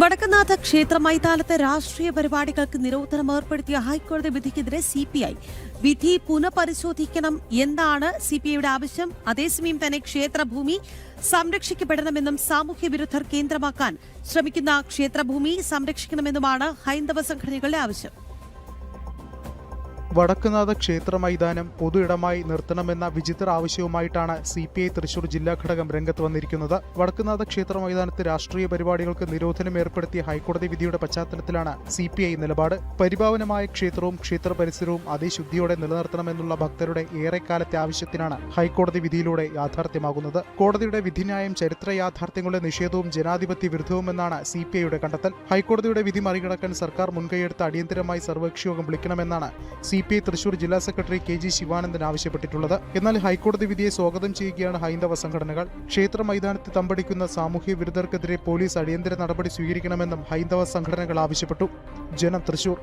വടക്കനാഥ ക്ഷേത്ര മൈതാനത്തെ രാഷ്ട്രീയ പരിപാടികൾക്ക് നിരോധനം ഏർപ്പെടുത്തിയ ഹൈക്കോടതി വിധിക്കെതിരെ സിപിഐ വിധി പുനഃപരിശോധിക്കണം എന്നാണ് സിപിഐയുടെ ആവശ്യം. അതേസമയം തന്നെ ക്ഷേത്രഭൂമി സംരക്ഷിക്കപ്പെടണമെന്നും സാമൂഹ്യ വിരുദ്ധർ കേന്ദ്രമാക്കാൻ ശ്രമിക്കുന്ന ക്ഷേത്രഭൂമി സംരക്ഷിക്കണമെന്നുമാണ് ഹൈന്ദവ സംഘടനകളുടെ ആവശ്യം. വടക്കുനാഥ ക്ഷേത്ര മൈതാനം പൊതു ഇടമായി നിർത്തണമെന്ന വിചിത്ര ആവശ്യവുമായിട്ടാണ് സിപിഐ തൃശൂർ ജില്ലാ ഘടകം രംഗത്ത് വന്നിരിക്കുന്നത്. വടക്കുനാഥ ക്ഷേത്ര മൈതാനത്ത് രാഷ്ട്രീയ പരിപാടികൾക്ക് നിരോധനം ഏർപ്പെടുത്തിയ ഹൈക്കോടതി വിധിയുടെ പശ്ചാത്തലത്തിലാണ് സിപിഐ നിലപാട്. പരിപാവനമായ ക്ഷേത്രവും ക്ഷേത്ര പരിസരവും അതേ ശുദ്ധിയോടെ നിലനിർത്തണമെന്നുള്ള ഭക്തരുടെ ഏറെക്കാലത്തെ ആവശ്യത്തിനാണ് ഹൈക്കോടതി വിധിയിലൂടെ യാഥാർത്ഥ്യമാകുന്നത്. കോടതിയുടെ വിധിന്യായം ചരിത്ര യാഥാർത്ഥ്യങ്ങളുടെ നിഷേധവും ജനാധിപത്യ വിരുദ്ധവുമെന്നാണ് സിപിഐയുടെ കണ്ടെത്തൽ. ഹൈക്കോടതിയുടെ വിധി മറികടക്കാൻ സർക്കാർ മുൻകൈയെടുത്ത് അടിയന്തരമായി സർവകക്ഷി യോഗം വിളിക്കണമെന്നാണ് സിപിഐ തൃശൂർ ജില്ലാ സെക്രട്ടറി കെ.ജി. ശിവാനന്ദൻ ആവശ്യപ്പെട്ടിട്ടുള്ളത്. എന്നാൽ ഹൈക്കോടതി വിധിയെ സ്വാഗതം ചെയ്യുകയാണ് ഹൈന്ദവ സംഘടനകൾ. ക്ഷേത്ര മൈതാനത്ത് തമ്പടിക്കുന്ന സാമൂഹ്യ വിരുദ്ധർക്കെതിരെ പോലീസ് അടിയന്തര നടപടി സ്വീകരിക്കണമെന്നും ഹൈന്ദവ സംഘടനകൾ ആവശ്യപ്പെട്ടു. ജനം തൃശൂർ.